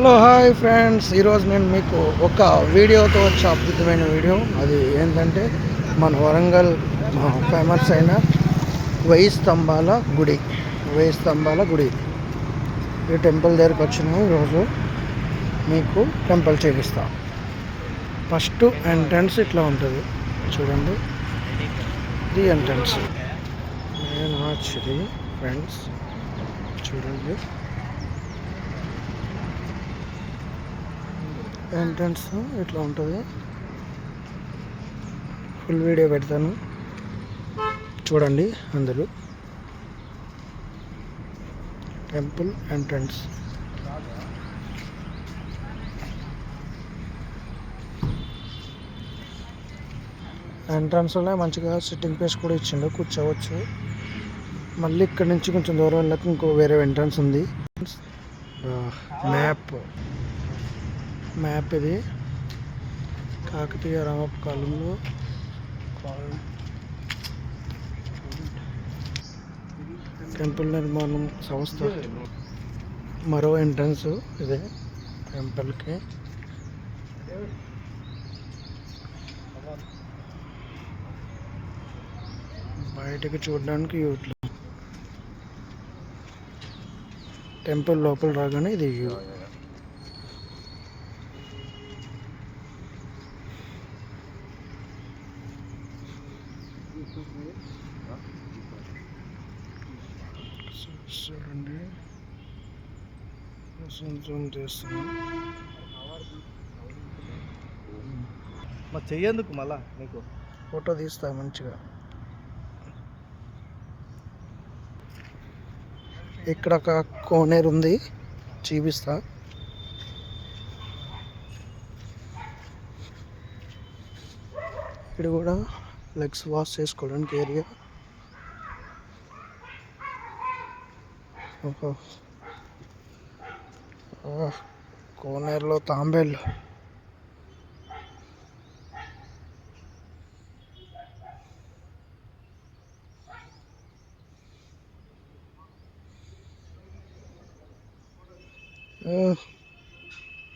Hello hi friends, ఈరోజు నేను మీకు ఒక వీడియోతో వచ్చే అద్భుతమైన వీడియో. అది ఏంటంటే మన వరంగల్ ఫేమస్ అయిన వెయ్యి స్తంభాల గుడి. ఈ టెంపుల్ దగ్గరికి వచ్చినాము. ఈరోజు మీకు టెంపుల్ చూపిస్తా. ఫస్ట్ ఎంట్రన్స్ ఇట్లా ఉంటుంది చూడండి. ఇది ఎంట్రన్స్ మెయిన్ ఆర్చ్. ఇది ఫ్రెండ్స్ చూడండి. ఎంట్రన్స్ ఇట్లా ఉంటుంది. ఫుల్ వీడియో పెడతాను చూడండి అందరూ. టెంపుల్ ఎంట్రన్స్ ఎంట్రన్స్లో మంచిగా సిట్టింగ్ ప్లేస్ కూడా ఇచ్చిండు, కూర్చోవచ్చు. మళ్ళీ ఇక్కడ నుంచి కొంచెం దూరం వెళ్ళాక ఇంకో వేరే ఎంట్రన్స్ ఉంది. మ్యాప్ ఇది కాకతీయ రామప్ప కాలంలో టెంపుల్ నిర్మాణం సంస్థ. మరో ఎంట్రన్స్ ఇదే టెంపుల్కి. బయటకు చూడడానికి యూట్లు. టెంపుల్ లోపల రాగానే ఇది వ్యూ. చూడండి, జూమ్ చేస్తాను. చెయ్యేందుకు మళ్ళా మీకు ఫోటో తీస్తా మంచిగా. ఇక్కడ ఒక కోనేరు ఉంది, చూపిస్తా. ఇక్కడ కూడా లెగ్స్ వాష్ చేసుకోవడానికి ఏరియా. కోనేరులో తాంబేళ్ళు.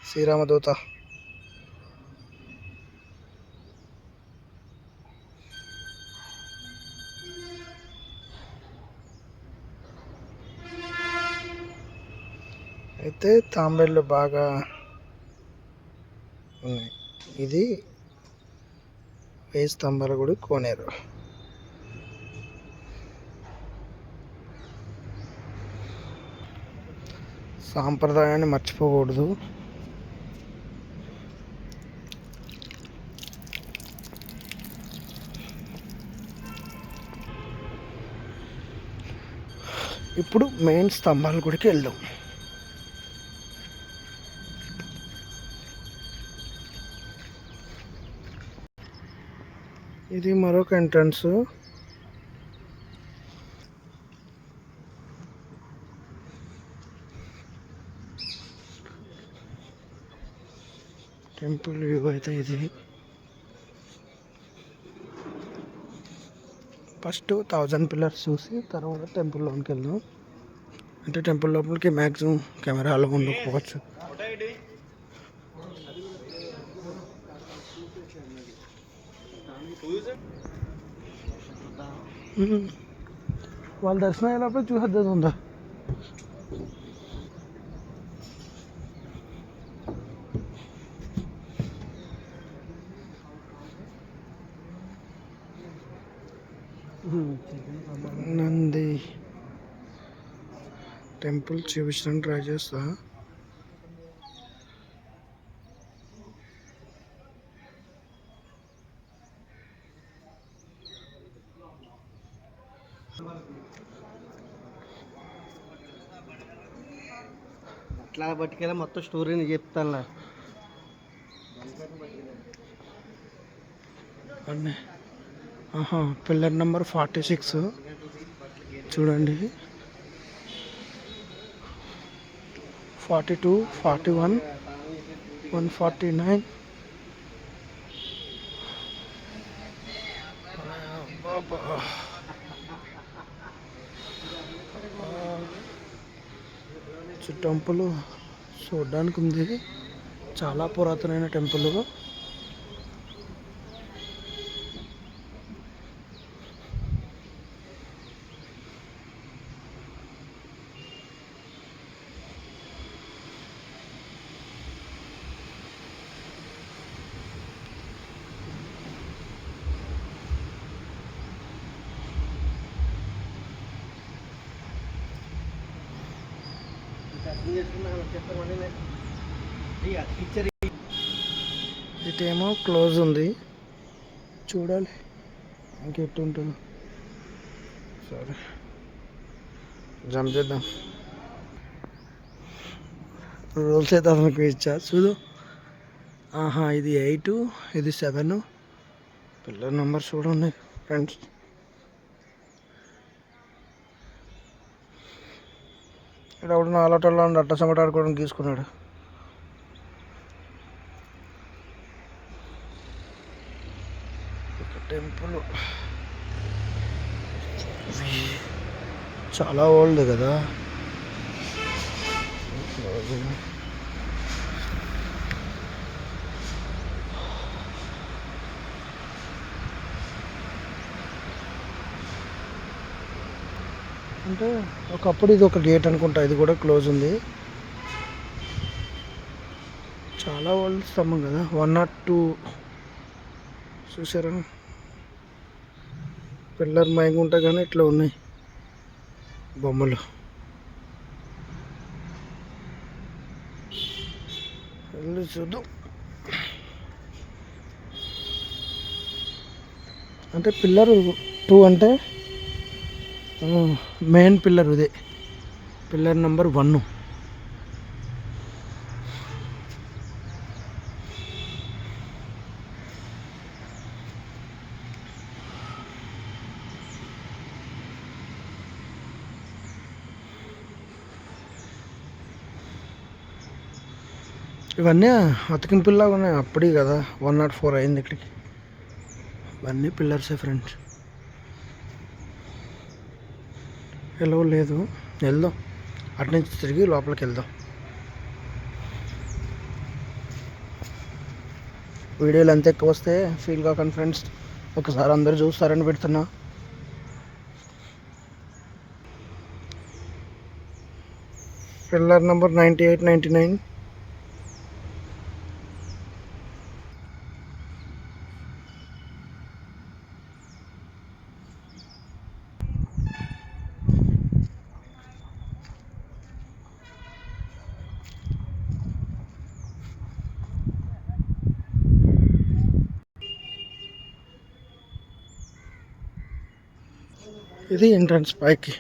శ్రీరామదూత. అయితే తాంబేళ్ళు బాగా ఉన్నాయి. ఇది వెయ్యి స్తంభాల గుడి కోనేరు. సాంప్రదాయాన్ని మర్చిపోకూడదు. ఇప్పుడు మెయిన్ స్తంభాల గుడికి వెళ్దాం. ఇది మరొక ఎంట్రన్స్. టెంపుల్ వ్యూ అయితే ఇది. ఫస్ట్ 1000 పిల్లర్స్ చూసి తర్వాత టెంపుల్ లోనికి వెళ్దాం. అంటే టెంపుల్ లోపలికి మ్యాక్సిమం కెమెరాలో ఉండకపోవచ్చు. వాళ్ళ దర్శనం అయ్యేటప్పుడు చూసేద్దాం ఉందా. నంది టెంపుల్ చూపించడానికి ట్రై చేస్తా. అట్లా పట్టుకెళ్ళి మొత్తం స్టోరీని చెప్తాను. పిల్లర్ నెంబర్ 46 చూడండి. 42, 41, 149. టెంపుల్ చూడడానికి ఉంది, చాలా పురాతనమైన టెంపుల్. ఇటేమో క్లోజ్ ఉంది, చూడాలి ఇంకెట్టు ఉంటుందో. సరే జంప్ చేద్దాం. రూల్స్ అయితే అతనికి ఇచ్చా చూడు. ఇది 8, ఇది 7. పిల్లర్ నెంబర్ చూడండి ఫ్రెండ్స్. ఇక్కడ ఒకటి నాలుగోటల్లో ఉండి అట్ట చెమట ఆడుకోవడానికి గీసుకున్నాడు. టెంపుల్ చాలా ఓల్డ్ కదా. అంటే ఒకప్పుడు ఇది ఒక గేట్ అనుకుంటా, ఇది కూడా క్లోజ్ ఉంది. చాలా ఓల్డ్ స్తంభం కదా, 102 చూసారా. పిల్లర్ మైంగ్ ఉంటాయి కానీ ఇట్లా ఉన్నాయి బొమ్మలు. వెళ్ళి చూద్దాం. అంటే పిల్లర్ 2 అంటే మెయిన్ పిల్లర్ ఇదే, పిల్లర్ నెంబర్ 1. ఇవన్నీ అతికింపుల్లాగా ఉన్నాయి, అప్పుడే కదా 104 అయింది ఇక్కడికి. ఇవన్నీ పిల్లర్సే ఫ్రెండ్స్. ఎలా లేదు, వెళ్దాం అటు నుంచి తిరిగి లోపలికి వెళ్దాం. వీడియోలు ఎంత ఎక్కువ వస్తే ఫీల్ కాకండి ఫ్రెండ్స్, ఒకసారి అందరూ చూస్తారని పెడుతున్నా. Pillar number 98, 99. ఇది ఎంట్రన్స్ పైకి.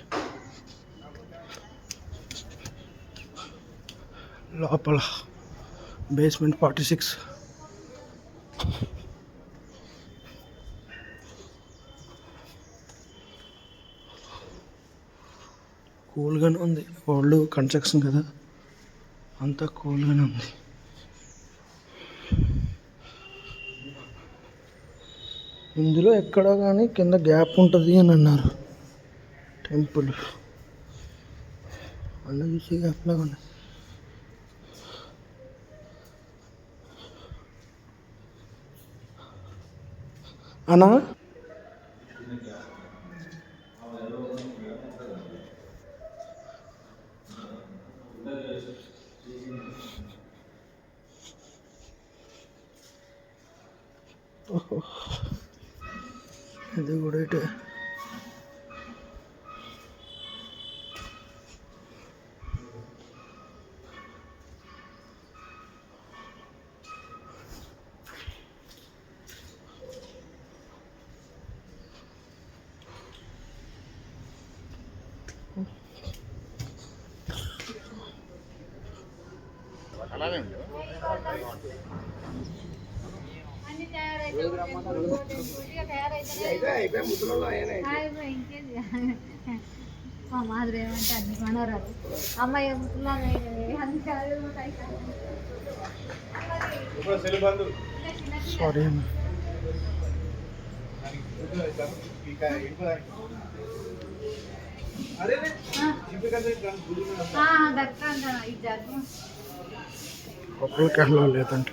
లోపల బేస్మెంట్ 46. కూల్గానే ఉంది, ఓల్డ్ కన్స్ట్రక్షన్ కదా, అంతా కూల్గానే ఉంది. ఇందులో ఎక్కడ కానీ కింద గ్యాప్ ఉంటుంది అని అన్నారు. టెంపుల్ అన్నీ చూసి గ్యాప్లాగా ఉన్నాయి. అన్నా ఇది కూడా ఇటే. మాదిరి ఏమంటే అన్ని మనోరాలు అమ్మాయి సారీ అన్న. దక్క అంట ఈ జగ్గు లోపలికి వెళ్ళలేదంట.